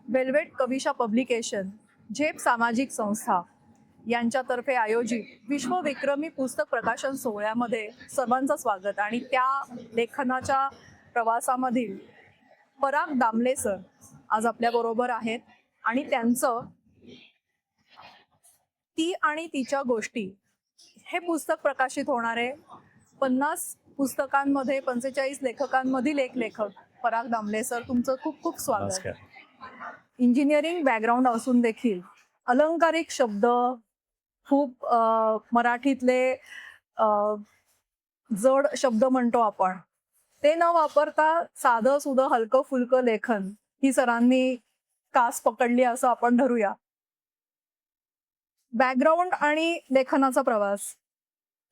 Velvet Kavisha publication, झेप सामाजिक संस्था यांच्यातर्फे आयोजित विश्वविक्रमी पुस्तक प्रकाशन सोहळ्यामध्ये सर्वांचं स्वागत. आणि त्या लेखनाच्या प्रवासामधील पराग दामले सर आज आपल्याबरोबर आहेत आणि त्यांचं ती आणि तिच्या गोष्टी हे पुस्तक प्रकाशित होणार आहे. 50 पुस्तकांमध्ये 45 लेखकांमधील एक लेखक पराग दामले सर, तुमचं खूप खूप स्वागत. इंजिनिअरिंग बॅकग्राऊंड असून देखील अलंकारिक शब्द खूप मराठीतले जड शब्द म्हणतो आपण, ते न वापरता साधं सुधं हलकं फुलकं लेखन ही सरांनी कास पकडली असं आपण धरूया. बॅकग्राऊंड आणि लेखनाचा प्रवास,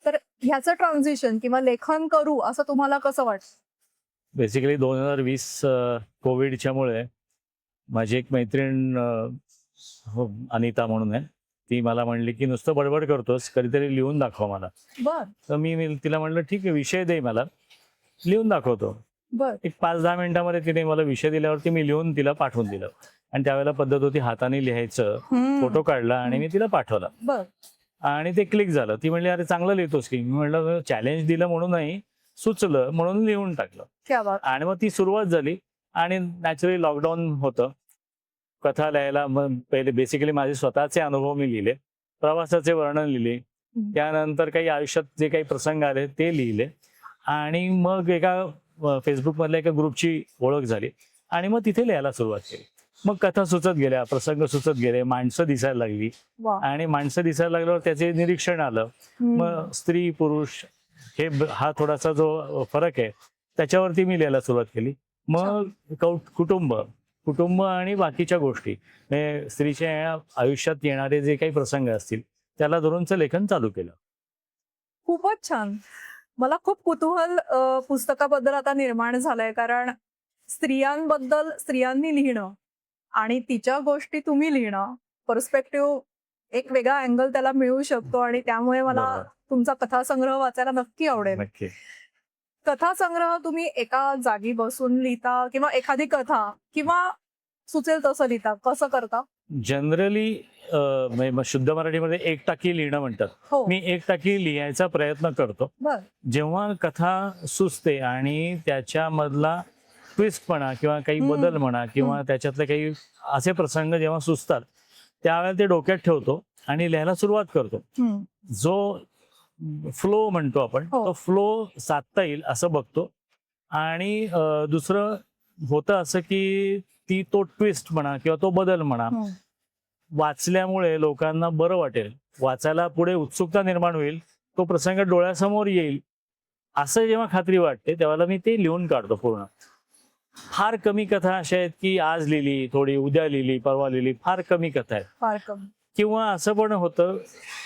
तर ह्याचं ट्रान्झिशन किंवा लेखन करू असं तुम्हाला कसं वाटतं? बेसिकली 2020 कोविडच्यामुळे माझी एक मैत्रीण अनिता म्हणून आहे, ती मला म्हणली की नुसतं बडबड करतोस, कधीतरी लिहून दाखव मला. बर तर मी तिला म्हणलं ठीक आहे, विषय दे, मला लिहून दाखवतो. बर एक 5-10 मिनिटांमध्ये तिने मला विषय दिल्यावरती मी लिहून तिला पाठवून दिलं. आणि त्यावेळेला पद्धत होती हाताने लिहायचं, फोटो काढला आणि मी तिला पाठवला. बर आणि ते क्लिक झालं. ती म्हणली अरे चांगलं लिहितोस की. मी म्हणलं चॅलेंज दिलं म्हणून नाही, सुचलं म्हणून लिहून टाकलं. क्या बात. आणि मग ती सुरुवात झाली. आणि नॅचरली लॉकडाऊन होतं, कथा लिहायला मग पहिले बेसिकली माझे स्वतःचे अनुभव मी लिहिले, प्रवासाचे वर्णन लिहिले, त्यानंतर काही आयुष्यात जे काही प्रसंग आले ते लिहिले. आणि मग एका फेसबुकमधल्या एका ग्रुपची ओळख झाली आणि मग तिथे लिहायला सुरुवात केली. मग कथा सुचत गेल्या, प्रसंग सुचत गेले, माणसं दिसायला लागली. आणि माणसं दिसायला लागल्यावर त्याचे निरीक्षण आलं. मग स्त्री पुरुष हा थोडासा जो फरक आहे त्याच्यावरती मी लिहायला सुरुवात केली. मग कुटुंब आणि बाकीच्या गोष्टी, स्त्रीच्या आयुष्यात येणारे जे काही प्रसंग असतील त्याला धरूनचं लेखन चालू केलं. खूपच छान. मला खूप कुतूहल पुस्तकाबद्दल आता निर्माण झालंय, कारण स्त्रियांबद्दल स्त्रियांनी लिहिणं आणि तिच्या गोष्टी तुम्ही लिहिणं, पर्स्पेक्टिव्ह एक वेगळा अँगल त्याला मिळू शकतो. आणि त्यामुळे मला तुमचा कथासंग्रह वाचायला नक्की आवडेल. कथासंग्रह तुम्ही एका जागी बसून लिहिता किंवा एखादी कथा किंवा सुचेल तसं लिहिता, कसं करता? जनरली शुद्ध मराठीमध्ये एक टाकी लिहिणं म्हणतात. मी एक टाकी लिहायचा प्रयत्न करतो. जेव्हा कथा सुचते आणि त्याच्यामधला ट्विस्ट म्हणा किंवा काही बदल म्हणा किंवा त्याच्यातले काही असे प्रसंग जेव्हा सुचतात त्यावेळेला ते डोक्यात ठेवतो आणि लिहायला सुरुवात करतो. जो फ्लो म्हणतो आपण, तो फ्लो साधता येईल असं बघतो. आणि दुसरं होतं असं की तो ट्विस्ट म्हणा किंवा तो बदल म्हणा वाचल्यामुळे लोकांना बरं वाटेल, वाचायला पुढे उत्सुकता निर्माण होईल, तो प्रसंग डोळ्यासमोर येईल असं जेव्हा खात्री वाटते तेव्हा मी ते लिहून काढतो पूर्ण. फार कमी कथा अशा आहेत की आज लिहिली, थोडी उद्या लिहिली, परवा लिहिली, फार कमी कथा आहेत. फार कमी. किंवा असं पण होतं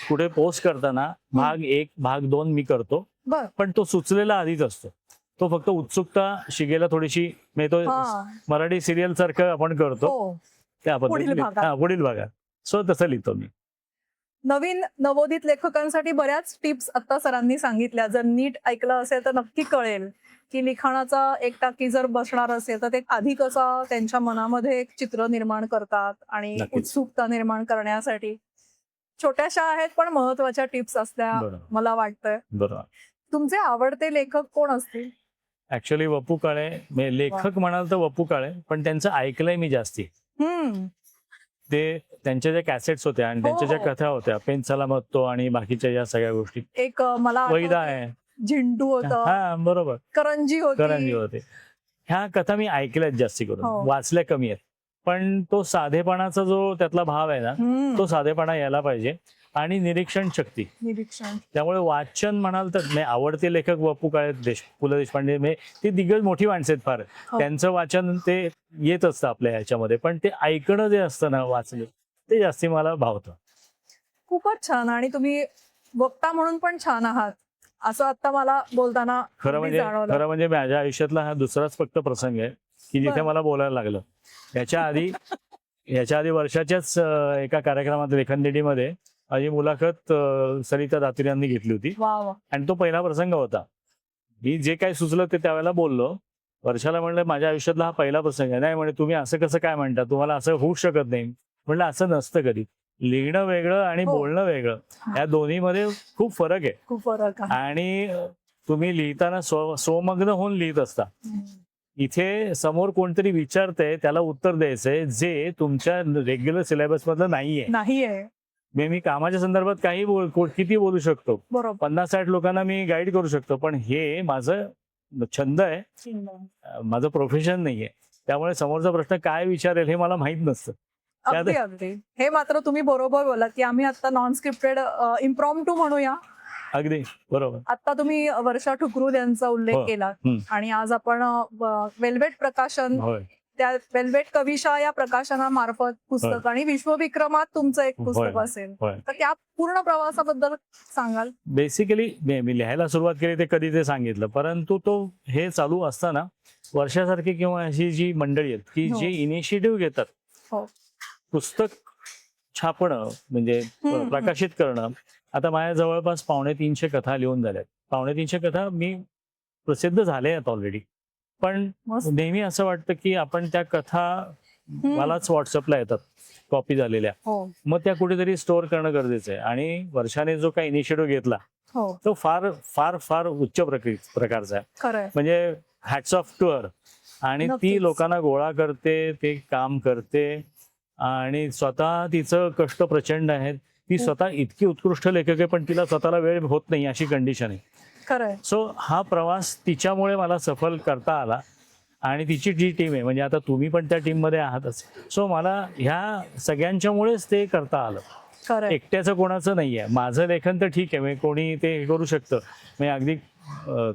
कुठे पोस्ट करताना भाग 1 भाग 2 मी करतो, पण तो सुचलेला आधीच असतो. तो फक्त उत्सुकता शिगेला थोडीशी, तो मराठी सिरियल सारखं आपण करतो त्या पद्धतीने पुढील भागात. सो तसं लिहितो मी. नवीन नवोदित लेखकांसाठी बऱ्याच टिप्स आता सरांनी सांगितल्या. जर नीट ऐकलं असेल तर नक्की कळेल की लिखाणाचा एक टाकी जर बसणार असेल तर ते आधी कसं त्यांच्या मनामध्ये एक चित्र निर्माण करतात आणि उत्सुकता निर्माण करण्यासाठी छोट्याशा आहेत पण महत्वाच्या टिप्स असल्या मला वाटतंय. बरोबर. तुमचे आवडते लेखक कोण असतील? ऍक्च्युअली वपू काळे. लेखक म्हणाल तर वपू काळे, पण त्यांचं ऐकलंय मी जास्ती. ते त्यांच्या ज्या कॅसेट्स होत्या आणि त्यांच्या ज्या कथा होत्या, पेन सलामतो आणि बाकीच्या या सगळ्या गोष्टी, एक मला वैदा आहे, झिंटू होतं, हा बरोबर, करंजी होते, ह्या कथा मी ऐकल्यात जास्ती करून, वाचल्या कमी आहेत. पण तो साधेपणाचा जो त्यातला भाव आहे ना, तो साधेपणा यायला पाहिजे. आणि निरीक्षण शक्ती. त्यामुळे वाचन म्हणाल तर आवडते लेखक वपू काळे, पु ल देशपांडे, ती दिग्गज मोठी माणसं आहेत फार. त्यांचं वाचन ते येत असतं आपल्या ह्याच्यामध्ये, पण ते ऐकणं जे असतं ना, वाचलं ते जास्ती मला भावतं. खूपच छान. आणि तुम्ही वक्ता म्हणून पण छान आहात असं आता मला बोलताना खरं म्हणजे माझ्या आयुष्यातला हा दुसराच फक्त प्रसंग आहे की जिथे मला बोलायला लागलं. याच्या आधी वर्षाच्याच एका कार्यक्रमात लेखनदिंडीमध्ये माझी मुलाखत सरिता दातुर यांनी घेतली होती. आणि तो पहिला प्रसंग होता. मी जे काही सुचलं ते त्यावेळेला बोललो. वर्षाला म्हणलं माझ्या आयुष्यातला हा पहिला प्रसंग आहे. नाही म्हणे तुम्ही असं कसं काय म्हणता, तुम्हाला असं होऊ शकत नाही. म्हणलं असं नसतं कधी. लिहिणं वेगळं आणि हो. बोलणं वेगळं, या दोन्हीमध्ये खूप फरक आहे. खूप फरक आहे. आणि तुम्ही लिहिताना स्वमग्न होऊन लिहित असता. इथे समोर कोणतरी विचारतंय, त्याला उत्तर द्यायचंय जे तुमच्या रेग्युलर सिलेबस मधलं नाहीये. नाहीये. मी कामाच्या संदर्भात काही किती बोलू शकतो, बरोबर. 50-60 लोकांना मी गाईड करू शकतो, पण हे माझं छंद आहे, माझं प्रोफेशन नाहीये. त्यामुळे समोरचा प्रश्न काय विचारेल हे मला माहित नसतं. अगदी अगदी हे मात्र तुम्ही बरोबर बोलात की आम्ही आता नॉन स्क्रिप्टेड इम्प्रॉम्प्टू म्हणूया. अगदी बरोबर. आता तुम्ही वर्षा ठुकरूद यांचा उल्लेख हो. केला आणि आज आपण वेल्वेट प्रकाशन, होय त्या वेल्वेट कविशा या प्रकाशनामार्फत पुस्तक आणि विश्वविक्रमात तुमचं एक पुस्तक होय. असेल, होय. तर त्या पूर्ण प्रवासाबद्दल सांगाल? बेसिकली मी लिहायला सुरुवात केली ते कधी ते सांगितलं, परंतु तो हे चालू असताना वर्षासारखी किंवा अशी जी मंडळी आहेत की हो. जे इनिशिएटिव्ह घेतात, हो. पुस्तक छापणं म्हणजे प्रकाशित करणं. आता माझ्या जवळपास 350 कथा लिहून झाल्यात. 350 कथा मी प्रसिद्ध झाले आहेत ऑलरेडी. पण मस्त. नेहमी असं वाटतं की आपण त्या कथा मलाच व्हॉट्सअपला येतात कॉपी झालेल्या, हो. मग त्या कुठेतरी स्टोअर करणं गरजेचं आहे. आणि वर्षाने जो काही इनिशिएटिव्ह घेतला हो. तो फार फार फार उच्च प्रकारचा आहे. खरंय. म्हणजे हॅट्स ऑफ टू हर. आणि ती नक्कीच. लोकांना गोळा करते, ते काम करते आणि स्वतः तिचं कष्ट प्रचंड आहेत. ती स्वतः इतकी उत्कृष्ट लेखक आहे, पण तिला स्वतःला वेळ होत नाही अशी कंडिशन आहे. खरंय. सो हा प्रवास तिच्यामुळे मला सफल करता आला. आणि तिची जी टीम आहे, म्हणजे आता तुम्ही पण त्या टीम मध्ये आहातच, सो मला ह्या सगळ्यांच्यामुळेच ते करता आलं. खरंय. एकट्याचं कोणाचं नाहीये. माझं लेखन तर ठीक आहे, म्हणजे कोणी ते हे करू शकतं. म्हणजे अगदी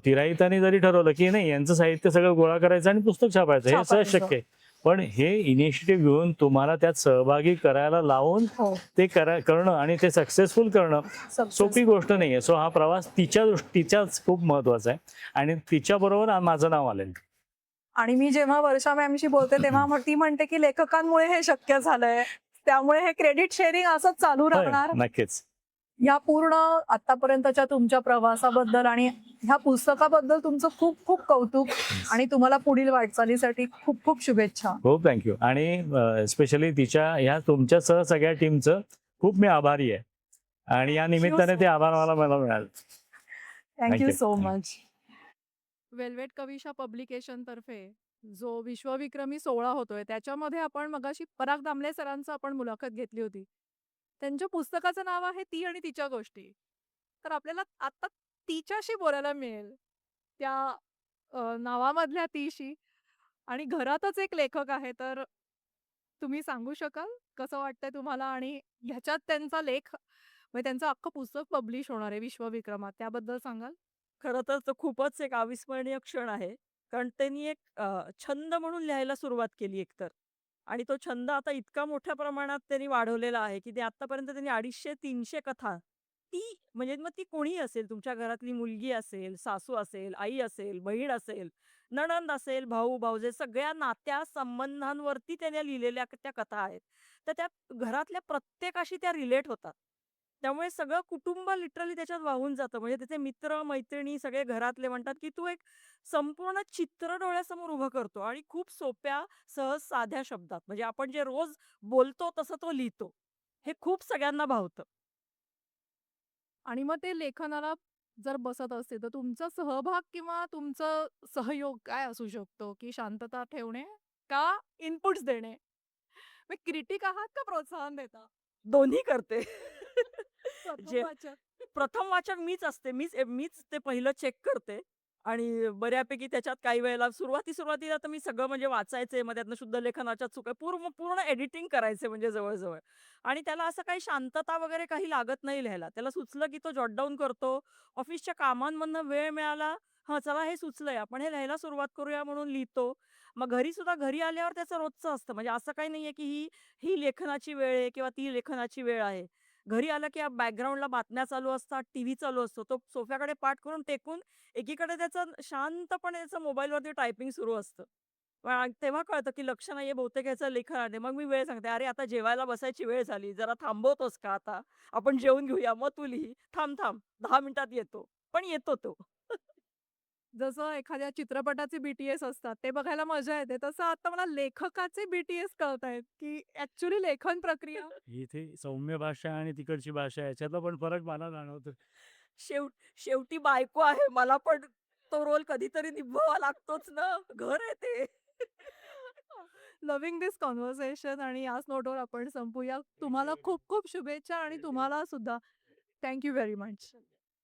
तिराहिताने जरी ठरवलं की नाही यांचं साहित्य सगळं गोळा करायचं आणि पुस्तक छापायचं, हे सहज शक्य आहे. पण हे इनिशिएटिव्ह घेऊन तुम्हाला त्यात सहभागी करायला लावून हो. ते करणं आणि ते सक्सेसफुल करणं सोपी गोष्ट नाहीये. सो हा प्रवास तिच्याच खूप महत्वाचा आहे आणि तिच्या बरोबर माझं नाव आलेलं. आणि मी जेव्हा वर्षा मॅमशी बोलते तेव्हा ती म्हणते की लेखकांमुळे हे शक्य झालंय, त्यामुळे हे क्रेडिट शेअरिंग असंच चालू राहणार. नक्कीच. या पूर्ण आतापर्यंतच्या तुमच्या प्रवासाबद्दल आणि ह्या पुस्तकाबद्दल तुमचं खूप खूप कौतुक आणि तुम्हाला पुढील वाटचालीसाठी खूप खूप शुभेच्छा. खूप थँक्यू. आणि स्पेशली ह्या तुमच्यासह सगळ्या टीमचं खूप मी आभारी आहे आणि या निमित्ताने ते आभार मला मिळाले. Thank you so much. Velvet Kavisha publication तर्फे जो विश्वविक्रमी सोहळा होतोय त्याच्यामध्ये आपण मगाशी पराग दामले सरांचं आपण मुलाखत घेतली होती. त्यांच्या पुस्तकाचं नाव आहे ती आणि तिच्या गोष्टी. तर आपल्याला आता तिच्याशी बोलायला मिळेल, त्या नावामधल्या तीशी. आणि घरातच एक लेखक आहे, तर तुम्ही सांगू शकाल कसं वाटतंय तुम्हाला? आणि ह्याच्यात त्यांचा लेख म्हणजे त्यांचं अख्खं पुस्तक पब्लिश होणार आहे विश्वविक्रमात, त्याबद्दल सांगाल? खरं तर तो खूपच एक अविस्मरणीय क्षण आहे. कारण त्यांनी एक छंद म्हणून लिहायला सुरुवात केली एकतर. आणि तो छंद आता इतका मोठ्या प्रमाणात त्यांनी वाढवलेला आहे, की ते आत्तापर्यंत त्यांनी 250-300 कथा, ती म्हणजे मग ती कोणीही असेल, तुमच्या घरातली मुलगी असेल, सासू असेल, आई असेल, बहीण असेल, नणंद असेल, भाऊ-भावजे, सगळ्या नात्या संबंधांवरती त्याने लिहिलेल्या त्या कथा आहेत. तर त्या घरातल्या प्रत्येकाशी त्या रिलेट होतात. त्यामुळे सगळं कुटुंब लिटरली त्याच्यात वाहून जातं. म्हणजे त्याचे मित्र-मैत्रिणी सगळे घरातले म्हणतात, की तू एक संपूर्ण चित्र डोळ्यासमोर उभं करतो आणि खूप सोप्या, सहज, साध्या शब्दात. म्हणजे आपण जे रोज बोलतो तसं तो लिहितो. हे खूप सगळ्यांना भावतं. आणि मग ते लेखनाला जर बसत असते, तर तुमचा सहभाग किंवा तुमचं सहयोग काय असू शकतो? की शांतता ठेवणे का इनपुट्स देणे? मग क्रिटिक आहात का प्रोत्साहन देता? दोन्ही करते. प्रथम जे वाचक. प्रथम वाचक मीच असते. मीच ते पहिलं चेक करते आणि बऱ्यापैकी त्याच्यात काही वेळेला सुरुवातीला तर मी सगळं म्हणजे वाचायचे, मग त्यातनं शुद्ध लेखनाच्या चुका पूर्ण पूर्ण एडिटिंग करायचे म्हणजे जवळ-जवळ. आणि त्याला असं काही शांतता वगैरे काही लागत नाही लिहायला. त्याला सुचलं की तो जॉट डाउन करतो. ऑफिसच्या कामांमधनं वेळ मिळाला, हां, चला हे सुचलंय, आपण हे लिहायला सुरुवात करूया म्हणून लिहितो. मग घरी आल्यावर त्याचं रोजचं असतं. म्हणजे असं काही नाहीये की ही ही लेखनाची वेळ आहे किंवा ती लेखनाची वेळ आहे. घरी आलं की बॅकग्राऊंडला बातम्या चालू असतात, टीव्ही चालू असतो. तो सोफ्याकडे पाठ करून टेकून एकीकडे त्याचं शांतपणे त्याचं मोबाईलवरती टायपिंग सुरू असतं. तेव्हा कळतं की लक्ष नाहीये बहुतेक ह्याचं लिखाण आहे. मग मी वेळ सांगते, "अरे आता जेवायला बसायची वेळ झाली. जरा थांबवतोस का आता? आपण जेवून घेऊया, मग तू लिही. थांब, 10 मिनिटात येतो." पण येतो तो. जसं एखाद्या चित्रपटाचे BTS असतात, ते बघायला मजा येते. तसं आता मला लेखकाचे BTS कळतायत, की ॲक्चुअली लेखन प्रक्रिया इथे सौम्य भाषा आणि तिकडची भाषा याच्यातला पण फरक मला जाणवतो. शेवटी बायको आहे. मला पण तो रोल कधीतरी निभवावा लागतोच ना. घर आहे ते. लव्हिंग दिस कन्व्हर्सेशन आणि याच नोटवर आपण संपूया. तुम्हाला खूप खूप शुभेच्छा आणि तुम्हाला सुद्धा. Thank you very much.